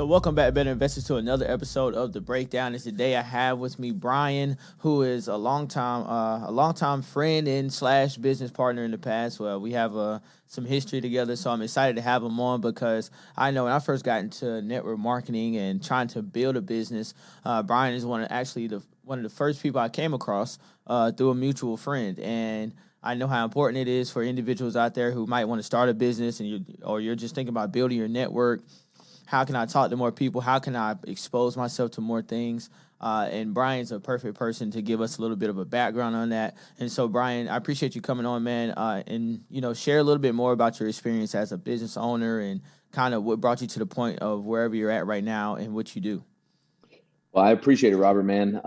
So welcome back, Better Investors, to another episode of The Breakdown. And today I have with me Brian, who is a longtime friend and slash business partner in the past. Well, we have some history together, so I'm excited to have him on because I know when I first got into network marketing and trying to build a business, Brian is one of the first people I came across through a mutual friend. And I know how important it is for individuals out there who might want to start a business or you're just thinking about building your network. How can I talk to more people? How can I expose myself to more things? And Brian's a perfect person to give us a little bit of a background on that. And so, Brian, I appreciate you coming on, man, and share a little bit more about your experience as a business owner and kind of what brought you to the point of wherever you're at right now and what you do. Well, I appreciate it, Robert, man.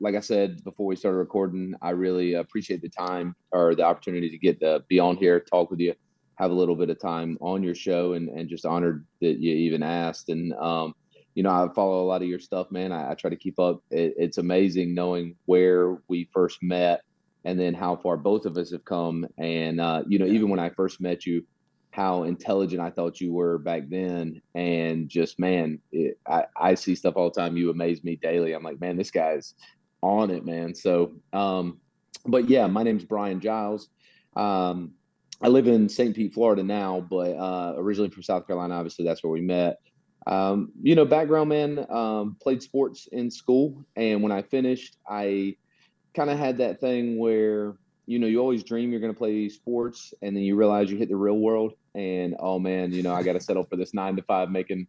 Like I said before we started recording, I really appreciate the time or the opportunity to get to be on here, talk with you, have a little bit of time on your show, and just honored that you even asked. And I follow a lot of your stuff, man. I try to keep up. It's amazing knowing where we first met and then how far both of us have come. And Yeah. even when I first met you, how intelligent I thought you were back then. And just, man, I see stuff all the time. You amaze me daily. I'm like, man, this guy's on it, man. So, but yeah, my name's Brian Giles. Um, I live in St. Pete, Florida now, but originally from South Carolina. Obviously, that's where we met. Background, man, played sports in school. And when I finished, I kind of had that thing where you always dream you're going to play sports, and then you realize you hit the real world, and oh man, I got to settle for this 9 to 5 making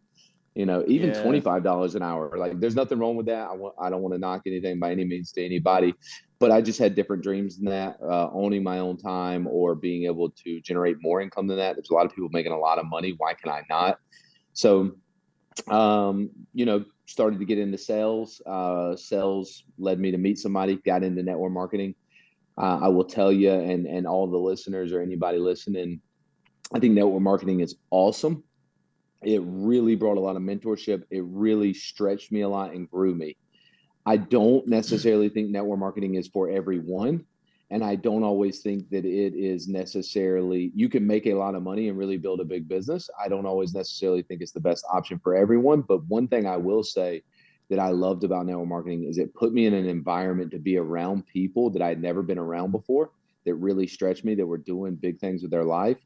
even Yeah. $25 an hour. Like, there's nothing wrong with that. I don't want to knock anything by any means to anybody, but I just had different dreams than that. Owning my own time or being able to generate more income than that. There's a lot of people making a lot of money. Why can I not? So started to get into sales. Sales led me to meet somebody, got into network marketing. I will tell you, and all the listeners or anybody listening, I think network marketing is awesome. It really brought a lot of mentorship. It really stretched me a lot and grew me. I don't necessarily think network marketing is for everyone. And I don't always think that it is necessarily, you can make a lot of money and really build a big business. I don't always necessarily think it's the best option for everyone. But one thing I will say that I loved about network marketing is it put me in an environment to be around people that I'd never been around before, that really stretched me, that were doing big things with their life.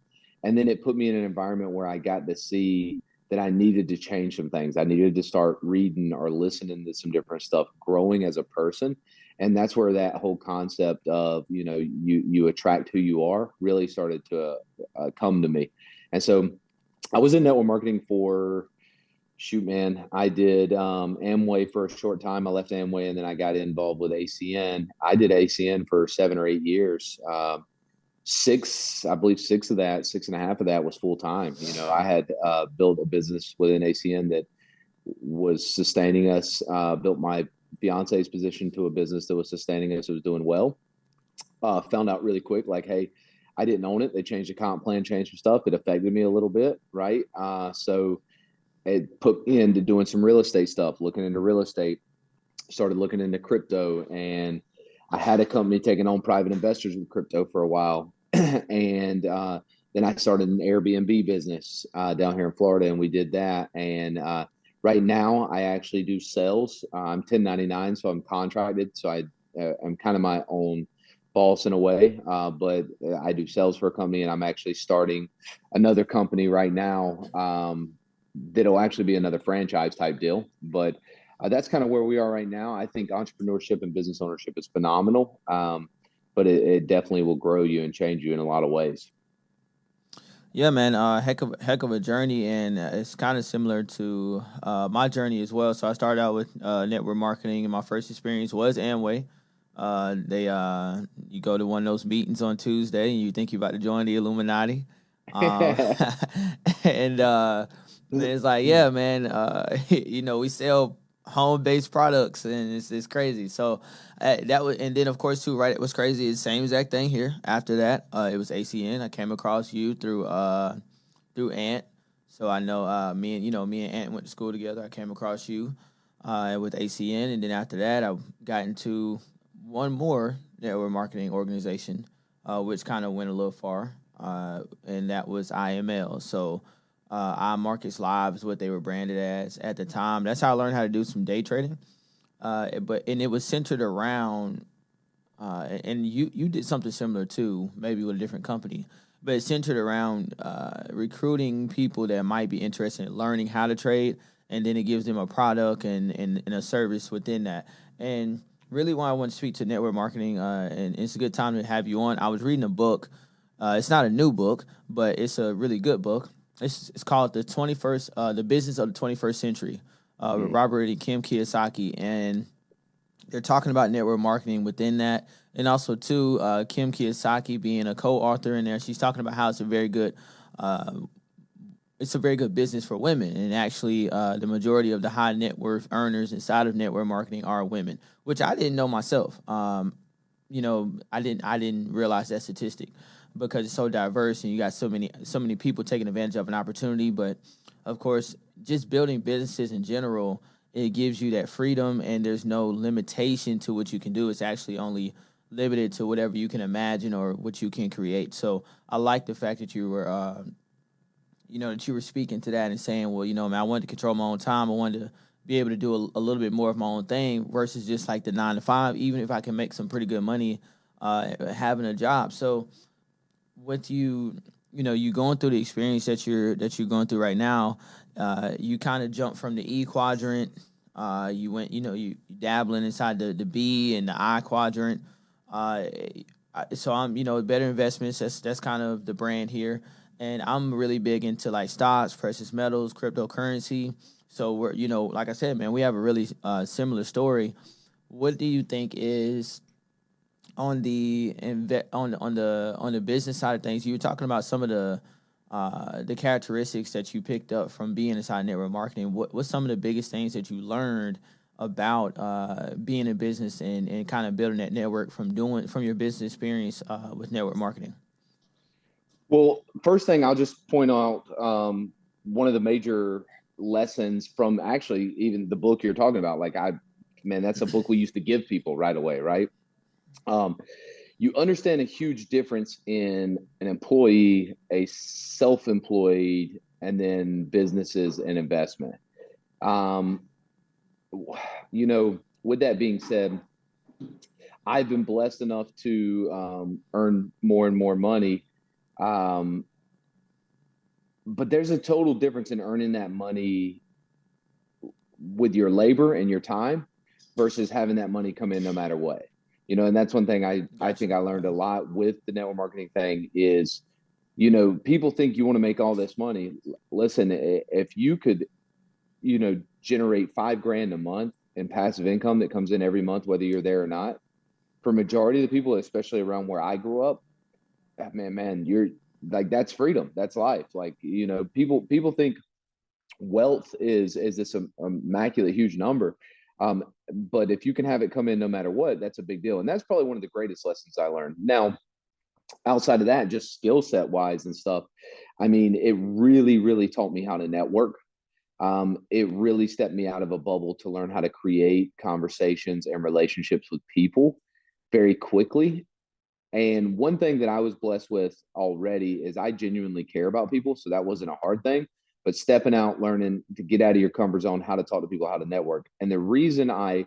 And then it put me in an environment where I got to see that I needed to change some things. I needed to start reading or listening to some different stuff, growing as a person. And that's where that whole concept of, you attract who you are really started to come to me. And so I was in network marketing for, shoot, man, I did Amway for a short time. I left Amway and then I got involved with ACN. I did ACN for 7 or 8 years. I believe six and a half of that was full time. I had built a business within ACN that was sustaining us, built my fiance's position to a business that was sustaining us. It was doing well. Found out really quick, like, hey, I didn't own it. They changed the comp plan, changed some stuff. It affected me a little bit, right? So it put me into doing some real estate stuff, looking into real estate, started looking into crypto, and I had a company taking on private investors with crypto for a while. And then I started an Airbnb business down here in Florida, and we did that. And right now, I actually do sales. I'm 1099, so I'm contracted. So I'm kind of my own boss in a way, but I do sales for a company, and I'm actually starting another company right now that'll actually be another franchise type deal. But that's kind of where we are right now. I think entrepreneurship and business ownership is phenomenal, but it definitely will grow you and change you in a lot of ways. Yeah, man, heck of a journey, and it's kind of similar to my journey as well. So I started out with network marketing, and my first experience was Amway. You go to one of those meetings on Tuesday, and you think you're about to join the Illuminati, um, and it's like, yeah, man, we sell home-based products, and it's crazy. So that was, and then of course too, right? It was crazy. It's the same exact thing here. After that, it was ACN. I came across you through Ant. So I know me and Ant went to school together. I came across you with ACN, and then after that, I got into one more network marketing organization, which kind of went a little far, and that was IML. So iMarkets Live is what they were branded as at the time. That's how I learned how to do some day trading. But it was centered around, and you did something similar too, maybe with a different company. But it's centered around recruiting people that might be interested in learning how to trade, and then it gives them a product and a service within that. And really, why I want to speak to network marketing, and it's a good time to have you on. I was reading a book. It's not a new book, but it's a really good book. It's called the Business of the 21st Century, with Mm. Robert and Kim Kiyosaki, and they're talking about network marketing within that, and also too, Kim Kiyosaki being a co-author in there. She's talking about how uh, it's a very good business for women, and actually, the majority of the high net worth earners inside of network marketing are women, which I didn't know myself. I didn't realize that statistic because it's so diverse and you got so many people taking advantage of an opportunity. But of course, just building businesses in general, it gives you that freedom and there's no limitation to what you can do. It's actually only limited to whatever you can imagine or what you can create. So I like the fact that you were speaking to that and saying, well, man, I wanted to control my own time. I wanted to be able to do a little bit more of my own thing versus just like the 9 to 5, even if I can make some pretty good money having a job. So with you going through the experience that you're going through right now, you kind of jumped from the E quadrant. You went, you dabbling inside the B and the I quadrant. Uh, so I'm, better investments. That's kind of the brand here, and I'm really big into like stocks, precious metals, cryptocurrency. So we're, like I said, man, we have a really similar story. What do you think is on the business side of things? You were talking about some of the characteristics that you picked up from being inside network marketing. What's some of the biggest things that you learned about being in business and kind of building that network from your business experience with network marketing? Well, first thing I'll just point out, one of the major lessons from actually even the book you're talking about. Man, that's a book we used to give people right away, right? Um, you understand a huge difference in an employee, a self-employed, and then businesses and investment. Um, with that being said, I've been blessed enough to earn more and more money. Um, but there's a total difference in earning that money with your labor and your time versus having that money come in no matter what. And that's one thing I Gotcha. think I learned a lot with the network marketing thing is, people think you want to make all this money. Listen, if you could, generate 5 grand a month in passive income that comes in every month, whether you're there or not, for majority of the people, especially around where I grew up, man, you're like, that's freedom. That's life. Like, people think wealth is this immaculate huge number. But if you can have it come in no matter what, that's a big deal. And that's probably one of the greatest lessons I learned. Now, outside of that, just skill set wise and stuff, I mean, it really, really taught me how to network. It really stepped me out of a bubble to learn how to create conversations and relationships with people very quickly. And one thing that I was blessed with already is I genuinely care about people. So that wasn't a hard thing, but stepping out, learning to get out of your comfort zone, how to talk to people, how to network. And the reason I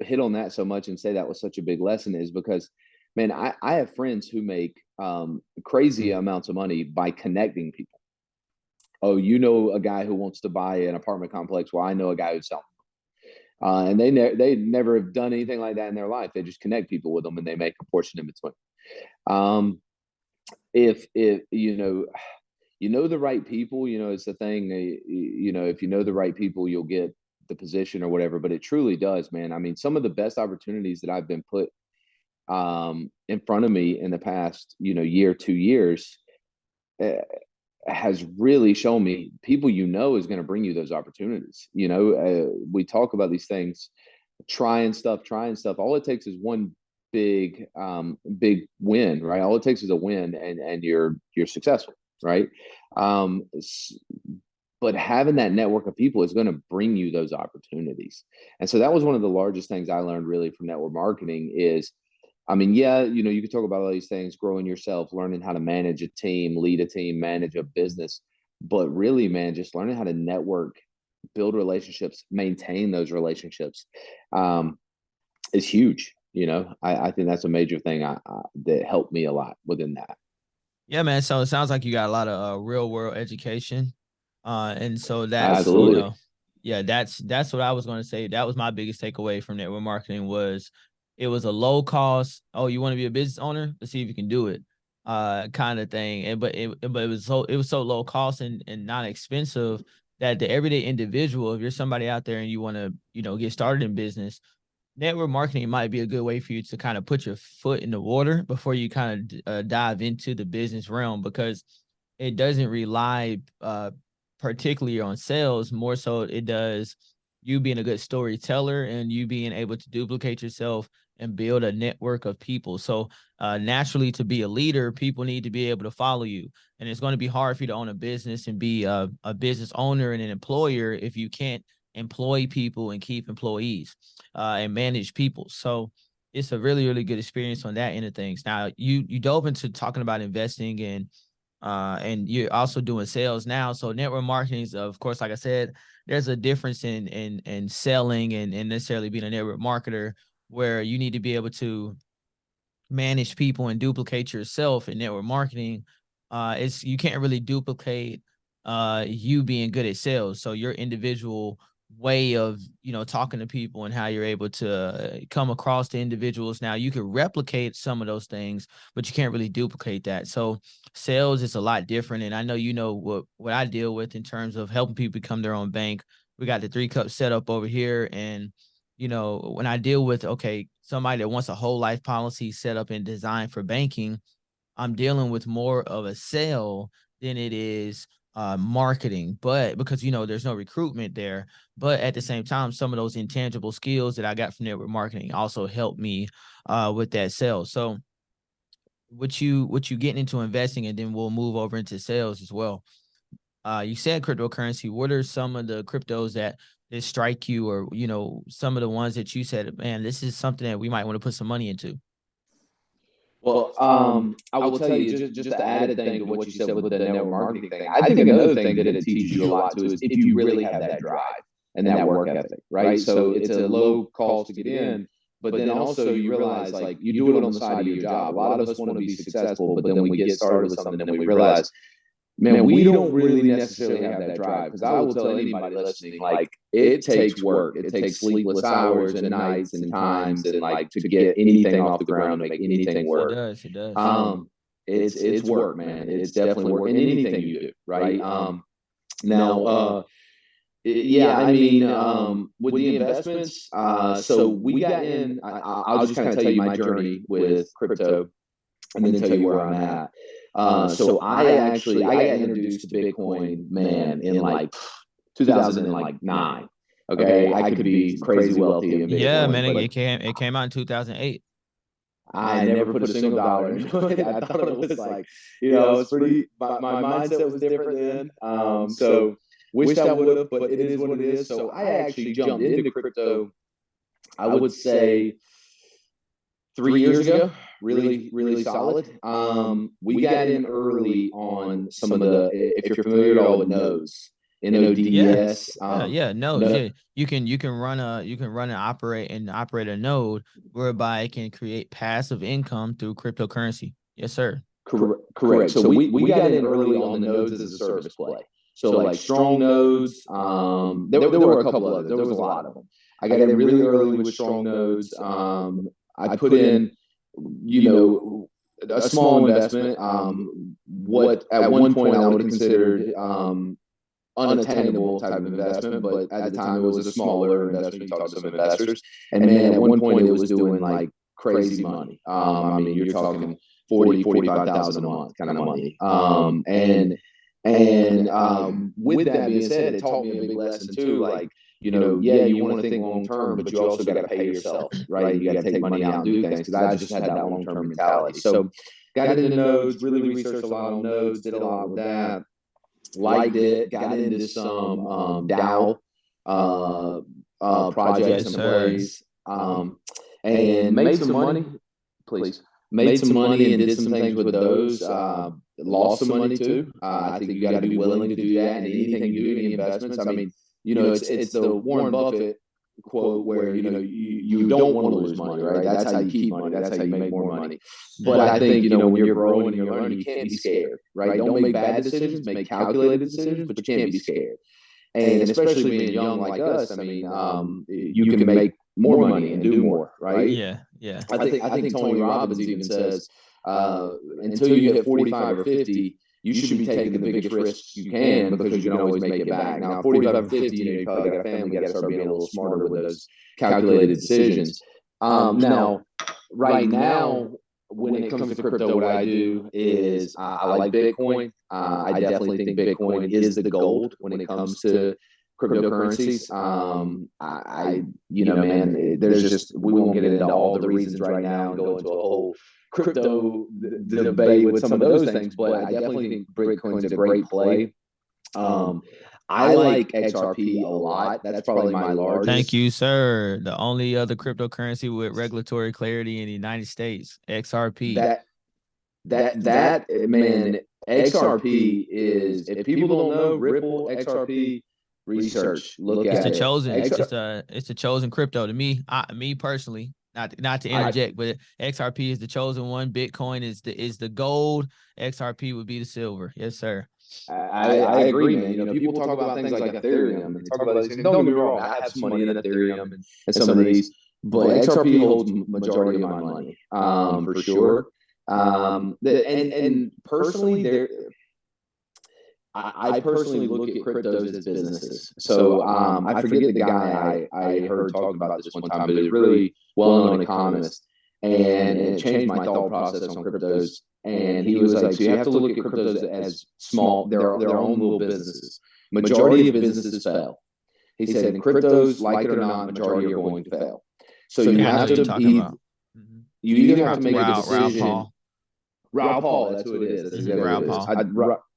hit on that so much and say that was such a big lesson is because, man, I have friends who make crazy amounts of money by connecting people. Oh, a guy who wants to buy an apartment complex. Well, I know a guy who's selling. And they never have done anything like that in their life. They just connect people with them and they make a portion in between. Um, if the right people, it's the thing. If you know the right people, you'll get the position or whatever. But it truly does, man. I mean, some of the best opportunities that I've been put in front of me in the past, year, 2 years, uh, has really shown me people is going to bring you those opportunities. We talk about these things, trying stuff. All it takes is one big win, right? All it takes is a win, and you're successful, right? Um, but having that network of people is going to bring you those opportunities. And so that was one of the largest things I learned really from network marketing is, I mean, yeah, you can talk about all these things, growing yourself, learning how to manage a team, lead a team, manage a business. But really, man, just learning how to network, build relationships, maintain those relationships, um, is huge. I think that's a major thing that helped me a lot within that. Yeah, man. So it sounds like you got a lot of real world education. And so that's, Absolutely. yeah, that's what I was going to say. That was my biggest takeaway from network marketing was it was a low cost. Oh, you want to be a business owner? Let's see if you can do it. Kind of thing. But it was so low cost and not expensive that the everyday individual, if you're somebody out there and you want to, get started in business, network marketing might be a good way for you to kind of put your foot in the water before you kind of dive into the business realm, because it doesn't rely particularly on sales. More so it does you being a good storyteller and you being able to duplicate yourself and build a network of people. So naturally, to be a leader, people need to be able to follow you, and it's going to be hard for you to own a business and be a business owner and an employer if you can't employ people and keep employees and manage people. So it's a really, really good experience on that end of things. Now you dove into talking about investing and you're also doing sales now. So network marketing is, of course, like I said, there's a difference in selling and necessarily being a network marketer, where you need to be able to manage people and duplicate yourself in network marketing. It's you can't really duplicate you being good at sales. So your individual way of talking to people and how you're able to come across to individuals, now you can replicate some of those things, but you can't really duplicate that. So sales is a lot different, and I know what I deal with in terms of helping people become their own bank. We got the 3 cup setup over here, and when I deal with, okay, somebody that wants a whole life policy set up and designed for banking, I'm dealing with more of a sale than it is marketing. But because, there's no recruitment there, but at the same time, some of those intangible skills that I got from network marketing also helped me with that sale. So what you getting into investing, and then we'll move over into sales as well. You said cryptocurrency. What are some of the cryptos that strike you, or some of the ones that you said, man, this is something that we might want to put some money into? Well, I will tell you just the added thing to what you said with the network marketing thing. I think another thing that it teaches you a lot too is if you really have that drive and that work ethic, right? So it's a low cost to get in, but then also you realize like you do it on the side of your job. A lot of us want to be successful, but then we get started with something and then we realize, man, we don't really necessarily have that drive. Because I will tell anybody listening, like it takes work. It takes sleepless hours and nights and times and like to get anything off the ground, to make anything It work. does. It does. It's work, man. It's definitely work in anything you do, right? Now, yeah, I mean, with the investments, so we got in. I'll just kind of tell you my journey with crypto, and then tell you where I'm at. So I got introduced to Bitcoin, man, in like 2009. Okay, I could be crazy wealthy in Yeah, Bitcoin, man. but It came out in 2008. I never put a single dollar into it. I thought it was like, it's pretty. My mindset was different then. So wished I would have, but it is what it is. So I actually jumped into crypto. I would say 3 years ago, really, really solid. We got in early on some of the, if you're familiar at all with nodes, Yeah. NODES. Yeah, nodes. No, Yeah, you can run and operate a node whereby it can create passive income through cryptocurrency. Yes, sir. correct. So we got in early on the nodes as a service play. So like strong nodes. There were a couple others. There was a lot of them. I got in really early with strong nodes. I put in, you know, a small investment. What at one point I would have considered unattainable type of investment, but at the time it was a smaller investment. You talk to some investors, and man, at one point it was doing like crazy money. I mean, you're talking 45,000 a month kind of money. With that being said, it taught me a big lesson too. Like, yeah, you want to think long term, but you also got to pay yourself, right? You got to take money out and do things, because I just had that long term mentality. So got into nodes, really researched a lot on nodes, did a lot with that, liked it, got into some DAO projects Yes, and sir. plays, and made some money. Please, made some money and did some things with those. lost some money too. I think you got to be willing to do that. And anything you do, any investments, I mean, it's the Warren Buffett quote where, you don't want to lose money, right? That's how you keep money. That's how you make more money. But I think, when you're growing and you're learning, you can't be scared, right? Don't make bad decisions, make calculated decisions, but you can't be scared. And especially being young like us, I mean, you can make more money and do more, right? Yeah. I think Tony Robbins even says, until you hit 45 or 50, you should be taking the biggest risks you can because you can always make it back. Now, 45 or 50, you probably got a family, you got to start being a little smarter with those calculated decisions. Now, right now, when it comes to crypto, what I do is I like Bitcoin. I definitely think Bitcoin is the gold when it comes to cryptocurrencies. Man, there's just, we won't get into all the reasons right now and go into a whole crypto debate with some of those things, but I definitely think Bitcoin's a great play. I like XRP a lot. That's probably my largest. Thank you, sir. The only other cryptocurrency with regulatory clarity in the United States, XRP. That man, XRP is, if people don't know, Ripple, XRP, research, look at it. It's the chosen crypto to me. Me personally, not to interject, but XRP is the chosen one. Bitcoin is the gold. XRP would be the silver. Yes, sir. I agree, man. People talk about things like Ethereum and talk about these things. Don't get me wrong, I have some money in Ethereum and some of these, but XRP holds majority of my money, for sure. And personally, I personally look at cryptos as businesses. So I forget the guy I heard talking about this one time, but he's a really well-known economist, and it changed my thought process on cryptos. And he was like, so you have to look at cryptos as small, their own little businesses. Majority of businesses fail. He said, in cryptos, like it or not, majority are going to fail. So you have to you either have to make a decision. Raoul Paul, that's who it is. That's exactly what it is.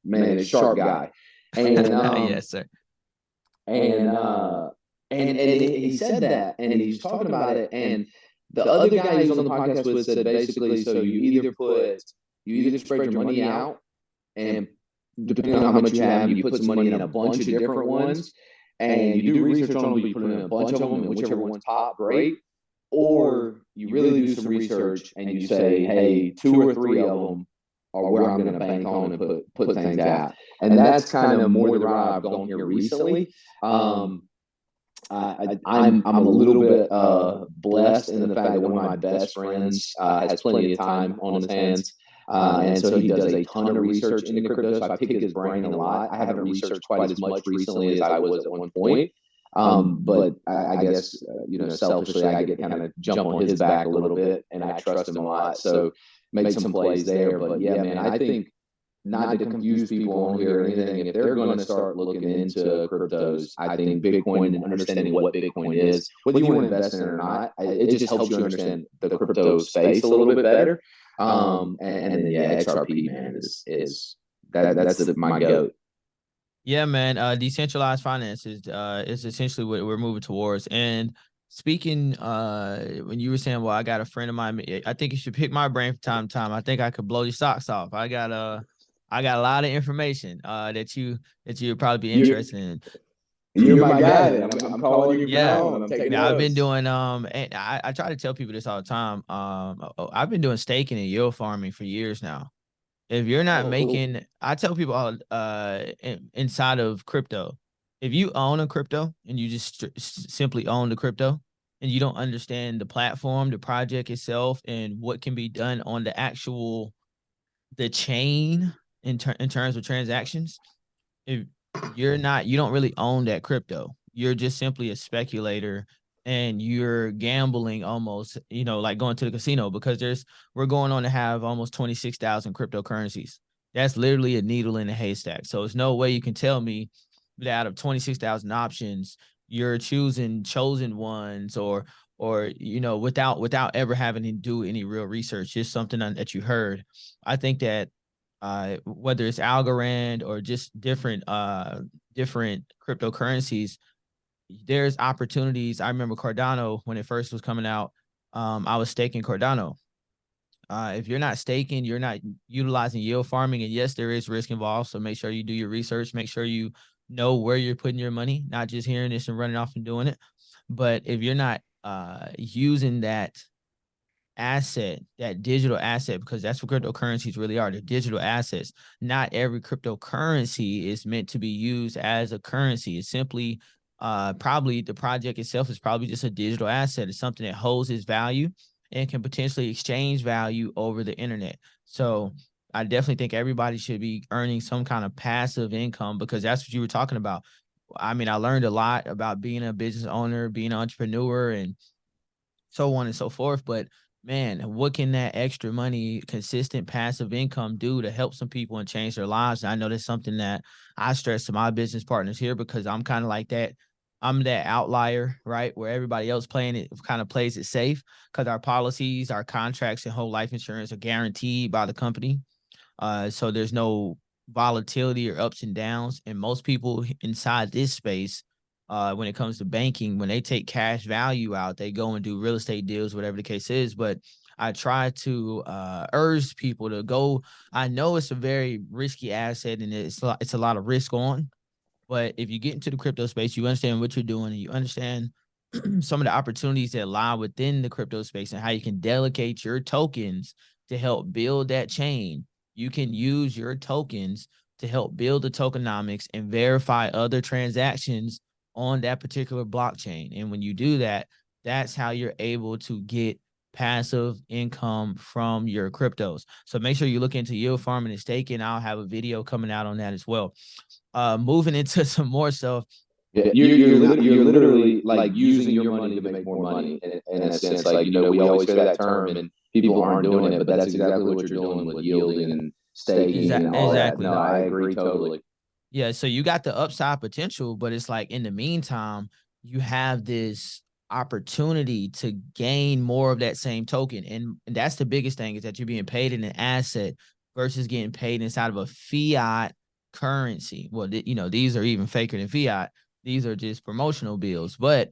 Man, a sharp guy. And yes, sir. And he said that, and he's talking about it. And the other guy he's on the podcast with said basically, so you either spread your money out, and depending on how much you have, you put some money in a bunch of different ones, and you do research on them, you put in a bunch of them, and whichever one's top, great. Or you really do some research and you say, hey, 2 or 3 of them are where I'm going to bank on and put things out. And that's kind of more the route I've gone here recently. I'm a little bit blessed in the fact that one of my best friends has plenty of time on his hands. And so he does a ton of research into crypto. So I pick his brain a lot. I haven't researched quite as much recently as I was at one point. But I guess, selfishly, I get kind of jump on his back a little bit, and I trust him a lot. So make some plays there. But yeah, man, I think, not to confuse people on here or anything, if they're going to start looking into cryptos, I think Bitcoin and understanding what Bitcoin is, whether you want to invest in it or not, it just helps you understand the crypto space a little bit better. And then XRP, man, is that's my goat. Yeah, man. Decentralized finance is essentially what we're moving towards. And speaking, when you were saying, well, I got a friend of mine, I think you should pick my brain from time to time. I think I could blow your socks off. I got a lot of information that you'd probably be interested in. You're my guy. I'm calling you now. I'm taking notes. I've been doing and I try to tell people this all the time. I've been doing staking and yield farming for years now. If you're not making, I tell people inside of crypto, if you own a crypto and you just simply own the crypto and you don't understand the platform, the project itself, and what can be done on the chain in terms of transactions, if you don't really own that crypto. You're just simply a speculator, and you're gambling almost, like going to the casino, because we're going on to have almost 26,000 cryptocurrencies. That's literally a needle in a haystack. So there's no way you can tell me that out of 26,000 options, you're choosing chosen ones or without ever having to do any real research. Just something that you heard. I think that whether it's Algorand or just different cryptocurrencies, there's opportunities. I remember Cardano when it first was coming out. I was staking Cardano. If you're not staking, you're not utilizing yield farming. And yes, there is risk involved. So make sure you do your research. Make sure you know where you're putting your money, not just hearing this and running off and doing it. But if you're not using that asset, that digital asset, because that's what cryptocurrencies really are. They're digital assets. Not every cryptocurrency is meant to be used as a currency. It's simply probably the project itself is probably just a digital asset. It's something that holds its value and can potentially exchange value over the internet. So I definitely think everybody should be earning some kind of passive income, because that's what you were talking about. I mean, I learned a lot about being a business owner, being an entrepreneur, and so on and so forth. But man, what can that extra money, consistent passive income do to help some people and change their lives? I know that's something that I stress to my business partners here, because I'm kind of like that. I'm that outlier, right? Where everybody else playing it kind of plays it safe, because our policies, our contracts, and whole life insurance are guaranteed by the company. So there's no volatility or ups and downs. And most people inside this space, when it comes to banking, when they take cash value out, they go and do real estate deals, whatever the case is. But I try to urge people to go. I know it's a very risky asset, and it's a lot of risk on. But if you get into the crypto space, you understand what you're doing, and you understand some of the opportunities that lie within the crypto space and how you can delegate your tokens to help build that chain. You can use your tokens to help build the tokenomics and verify other transactions on that particular blockchain. And when you do that, that's how you're able to get passive income from your cryptos. So make sure you look into yield farming and staking. I'll have a video coming out on that as well. Moving into some more stuff. Yeah, you're literally like using your money to make more money in a sense. Like, we always hear that term and people aren't doing it, but that's exactly what you're doing with yielding and staking and all that. Exactly. No, I agree totally. Yeah, so you got the upside potential, but it's like in the meantime, you have this opportunity to gain more of that same token. And that's the biggest thing, is that you're being paid in an asset versus getting paid inside of a fiat currency. Well, these are even faker than fiat. These are just promotional bills, but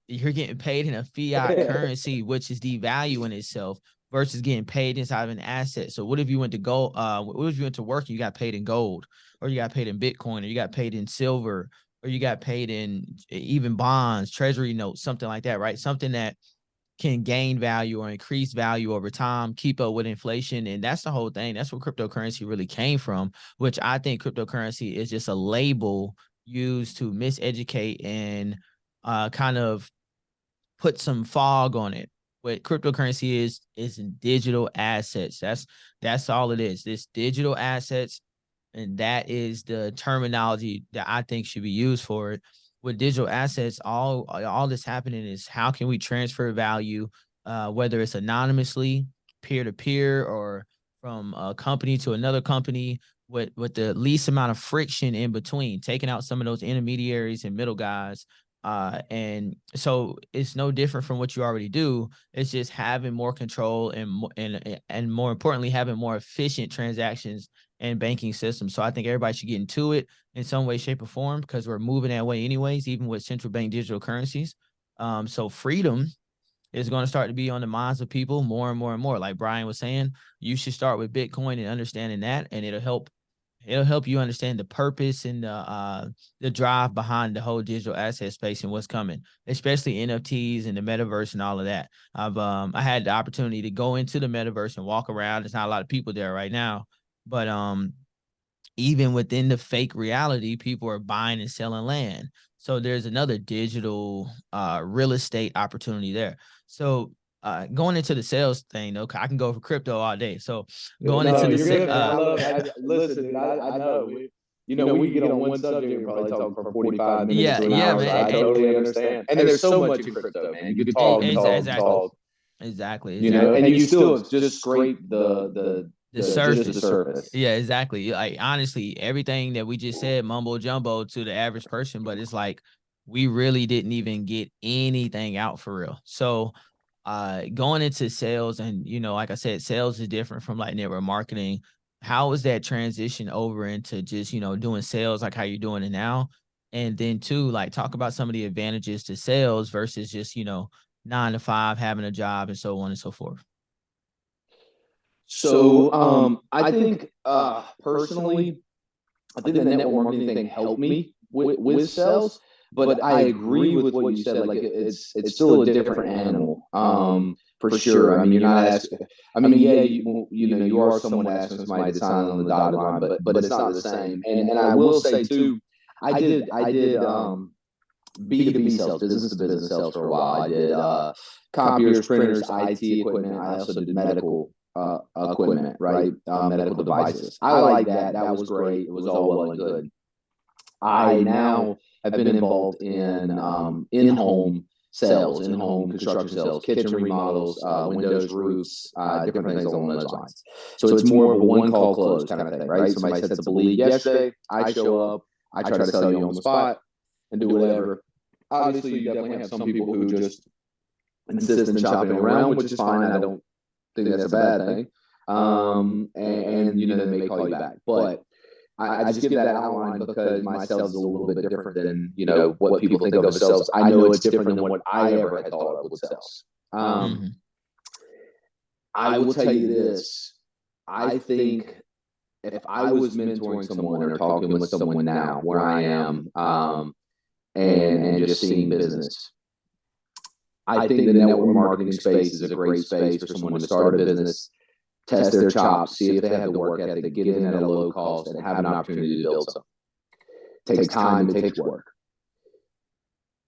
you're getting paid in a fiat currency, which is devaluing itself, versus getting paid inside of an asset. So what if you went to gold? What if you went to work and you got paid in gold, or you got paid in Bitcoin, or you got paid in silver, or you got paid in even bonds, treasury notes, something like that, right? Something that can gain value or increase value over time, keep up with inflation. And that's the whole thing. That's where cryptocurrency really came from, which I think cryptocurrency is just a label used to miseducate and kind of put some fog on it. What cryptocurrency is in digital assets. That's all it is. This digital assets, and that is the terminology that I think should be used for it. With digital assets, all that's happening is how can we transfer value, whether it's anonymously, peer to peer, or from a company to another company, with the least amount of friction in between, taking out some of those intermediaries and middle guys. And so it's no different from what you already do. It's just having more control and more importantly, having more efficient transactions and banking systems. So I think everybody should get into it in some way, shape, or form, because we're moving that way anyways, even with central bank digital currencies. So freedom is going to start to be on the minds of people more and more and more. Like Brian was saying, you should start with Bitcoin and understanding that, and it'll help you understand the purpose and the drive behind the whole digital asset space and what's coming, especially NFTs and the metaverse and all of that. I had the opportunity to go into the metaverse and walk around. There's not a lot of people there right now, but even within the fake reality, people are buying and selling land. So there's another digital real estate opportunity there. So going into the sales thing, though, I can go for crypto all day. So going No, into the you're good, man. Listen, dude. I know. We can get on one subject and probably talk for 45 minutes yeah, to an yeah, hour. So man. I totally understand. And there's so much in crypto, man. You could talk, talk, Exactly, talk. exactly. And you still just scrape The just the surface. surface. Yeah, exactly. Like honestly, everything that we just said, mumbo jumbo to the average person, but it's like we really didn't even get anything out for real. So going into sales, and like I said, sales is different from like network marketing. How was that transition over into just doing sales, like how you're doing it now? And then two, like talk about some of the advantages to sales versus just 9 to 5, having a job, and so on and so forth. So I think personally, I think the network marketing thing helped me with sales, but I agree with what you said. Like it's still a different animal, for sure. I mean, you're not asking. I mean, yeah, you are someone asking somebody to sign on the dotted line, but it's not the same. And I will say too, I did B2B sales, business to business sales for a while. I did copiers, printers, IT equipment. I also did medical equipment, right? Medical devices. I like that. That was great. It was all well and good. I now have been involved in home sales, in home construction sales, kitchen remodels, windows, roofs, different things along those lines. So it's more of a one call close kind of thing, right? Somebody sets up a lead yesterday. I show up. I try to sell you on the spot and do whatever. Obviously, you definitely have some people who just insist on shopping around, which is fine. I don't think that's a bad thing. And they may call you back, but I just give that outline because my sales is a little bit different than what people think of as sales. I know it's different than what I ever had thought of with sales. I will tell you this: I think if I was mentoring someone or talking with someone now, where I am, and just seeing business, I think the network marketing space is a great space for someone to start a business, test their chops, see if they have the work ethic, get in at a low cost, and have an opportunity to build something. It takes time, it takes work.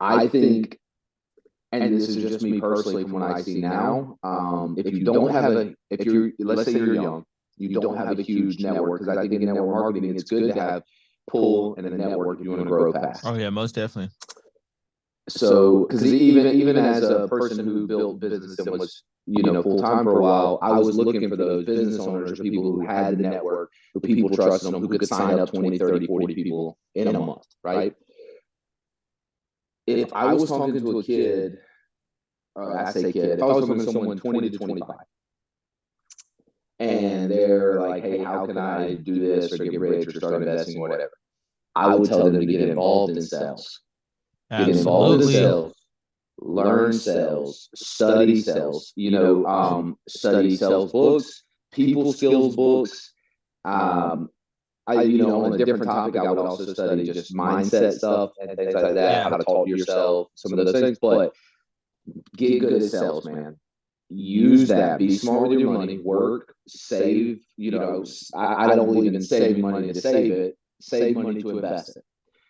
I think, and this is just me personally from what I see now, if you don't have let's say you're young, you don't have a huge network, because I think in network marketing, it's good to have pull and a network if you want to grow fast. Oh yeah, most definitely. So, because even as a person who built business and was full time for a while, I was looking for those business owners or people who had the network, who people trusted them, who could sign up 20, 30, 40 people in a month, right? If I was talking to a kid, I say kid, if I was talking to someone 20 to 25, and they're like, hey, how can I do this or get rich or start investing or whatever, I would tell them to get involved in sales. Get involved in sales, learn sales, study sales, study sales books, people skills books. On a different topic, I would also study just mindset stuff and things like that, how to talk to yourself, some of those things. But get good at sales, man. Use that. Be smart with your money. Work, save. I don't believe in saving money to save it. Save money to invest it.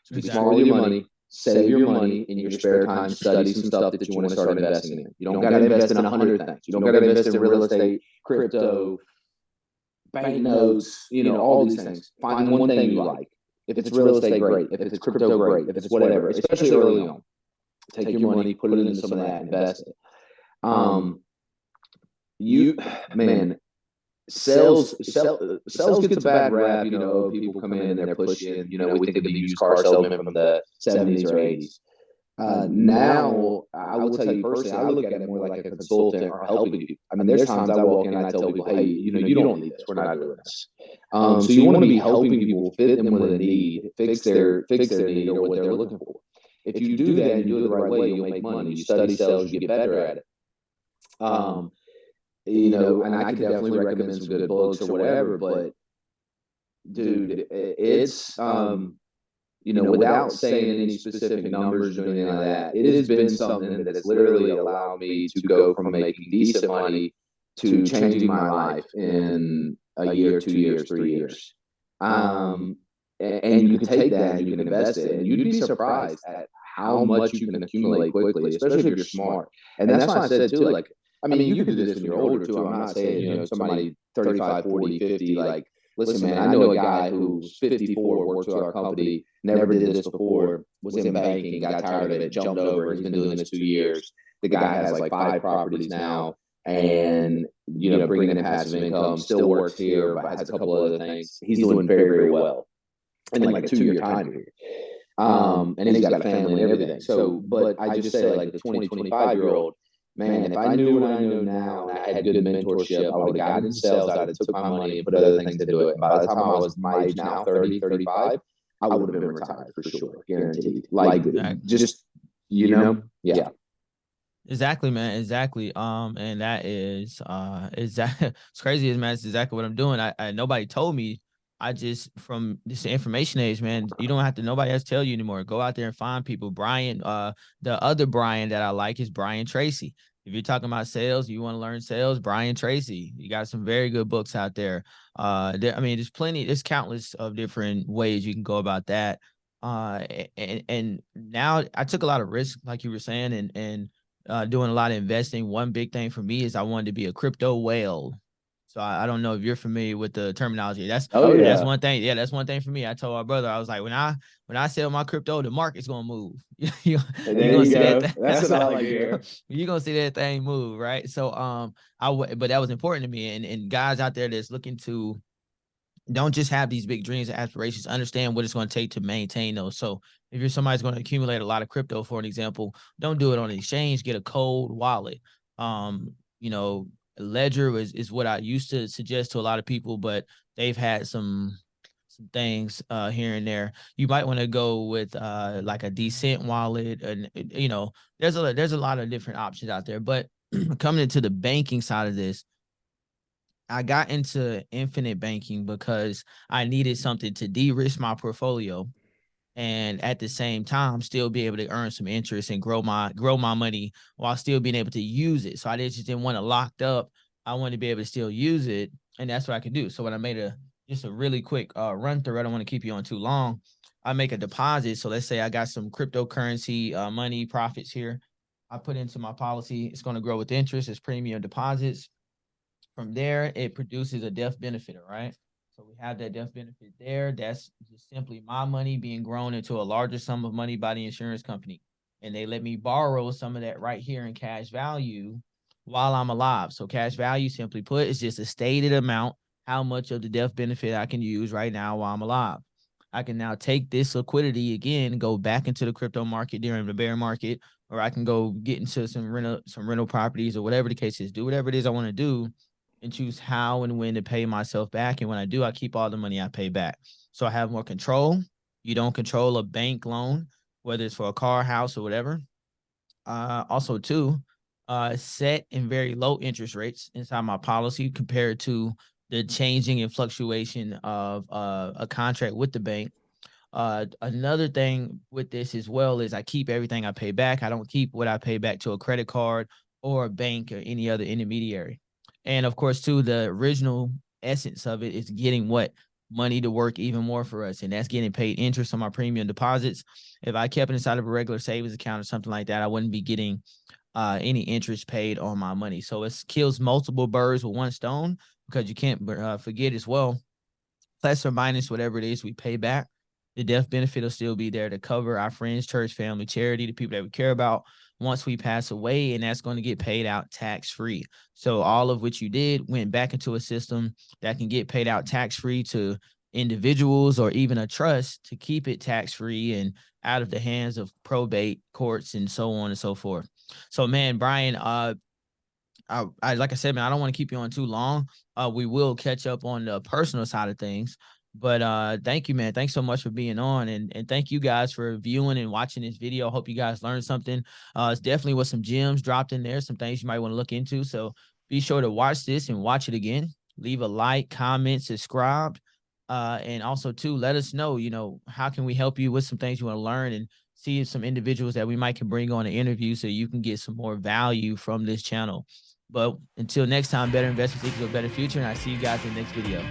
So be smart with your money. Save your money in your spare time. Study some stuff that you want to start investing in. You don't got to invest in 100 things. You don't got to invest in real estate, crypto, banknotes, all these things. Find one thing you like. If it's real estate, great. If it's crypto, great. If it's whatever, especially early on. Take your money, put it into some of that, invest it. Sales gets a bad rap. People come in and they're pushing. We think of the used car salesman from the 70s or 80s. Now, I will tell you personally, I look at it more like a consultant or helping people. I mean, there's times I walk in and I tell people, hey, you don't need this. We're not doing this. So you want to be helping people, fit them with a need, fix their need or what they're looking for. If you do that and you do it the right way, you'll make money. You study sales, you get better at it. And I could definitely recommend some good books or whatever, but dude, it's without saying any specific numbers or anything like that, it has been something that's literally allowed me to go from making decent money to changing my life in a year, 2 years, 3 years. And you can take that and you can invest it, and you'd be surprised at how much you can accumulate quickly, especially if you're smart. And that's why I said too, like, I mean, you can do this when you're older too. I'm not saying, somebody 35, 40, 50, like, listen, man, I know a guy who's 54, works with our company, never did this before, was in banking, got tired of it, jumped over. He's been doing this 2 years. The guy has like 5 properties now and, bringing in passive income, still works here, but has a couple other things. He's doing very, very well in like a 2-year time period. And he's got a family and everything. So, but I just say, like, the 20, 25-year-old, man, if I knew what I know now and I had good mentorship, I would have gotten into sales. I'd have took my money and put other things to do it. And by the time I was my age now, 30, 35, I would have been retired for sure, guaranteed. Like, just, yeah. Exactly, man. Exactly. And that is that it's crazy, man. It's exactly what I'm doing. I nobody told me. I just from this information age, man. You don't have to. Nobody else tell you anymore. Go out there and find people. Brian, the other Brian that I like is Brian Tracy. If you're talking about sales, you want to learn sales, Brian Tracy. You got some very good books out there. I mean, there's plenty. There's countless of different ways you can go about that. And now I took a lot of risk, like you were saying, and doing a lot of investing. One big thing for me is I wanted to be a crypto whale. So I don't know if you're familiar with the terminology. That's Oh that's yeah. one thing. Yeah, that's one thing for me. I told my brother, I was like, when I sell my crypto, the market's gonna move. you There you gonna you see that go. thing. That's what I like to hear. You gonna see that thing move, right? So but that was important to me. And guys out there that's looking to don't just have these big dreams and aspirations. Understand what it's going to take to maintain those. So if you're somebody's going to accumulate a lot of crypto, for an example, don't do it on an exchange. Get a cold wallet. You know, Ledger is what I used to suggest to a lot of people, but they've had some things here and there. You might want to go with like a decent wallet, and there's a lot of different options out there. But coming into the banking side of this, I got into infinite banking because I needed something to de-risk my portfolio and at the same time still be able to earn some interest and grow my money while still being able to use it. So I just didn't want it locked up. I wanted to be able to still use it, and that's what I could do. So when I made just a really quick run through, I don't want to keep you on too long. I make a deposit. So let's say I got some cryptocurrency money profits here. I put into my policy. It's going to grow with interest. It's premium deposits. From there, it produces a death benefit, right? So we have that death benefit there. That's just simply my money being grown into a larger sum of money by the insurance company. And they let me borrow some of that right here in cash value while I'm alive. So cash value, simply put, is just a stated amount, how much of the death benefit I can use right now while I'm alive. I can now take this liquidity again, go back into the crypto market during the bear market, or I can go get into some rental properties or whatever the case is. Do whatever it is I want to do and choose how and when to pay myself back. And when I do, I keep all the money I pay back. So I have more control. You don't control a bank loan, whether it's for a car, house, or whatever. Also, too, set and very low interest rates inside my policy compared to the changing and fluctuation of a contract with the bank. Another thing with this as well is I keep everything I pay back. I don't keep what I pay back to a credit card or a bank or any other intermediary. And of course, too, the original essence of it is getting what money to work even more for us, and that's getting paid interest on my premium deposits. If I kept it inside of a regular savings account or something like that, I wouldn't be getting any interest paid on my money. So it kills multiple birds with one stone because you can't forget as well, plus or minus whatever it is we pay back, the death benefit will still be there to cover our friends, church, family, charity, the people that we care about once we pass away, and that's going to get paid out tax free. So all of what you did went back into a system that can get paid out tax free to individuals or even a trust to keep it tax free and out of the hands of probate courts and so on and so forth. So man, Brian, I like I said, man, I don't want to keep you on too long. We will catch up on the personal side of things. But thank you, man. Thanks so much for being on, and thank you guys for viewing and watching this video. Hope you guys learned something. It's definitely was some gems dropped in there, some things you might want to look into. So be sure to watch this and watch it again. Leave a like, comment, subscribe, and also too let us know. How can we help you with some things you want to learn and see some individuals that we might can bring on an interview so you can get some more value from this channel. But until next time, better investors equals a better future. And I see you guys in the next video.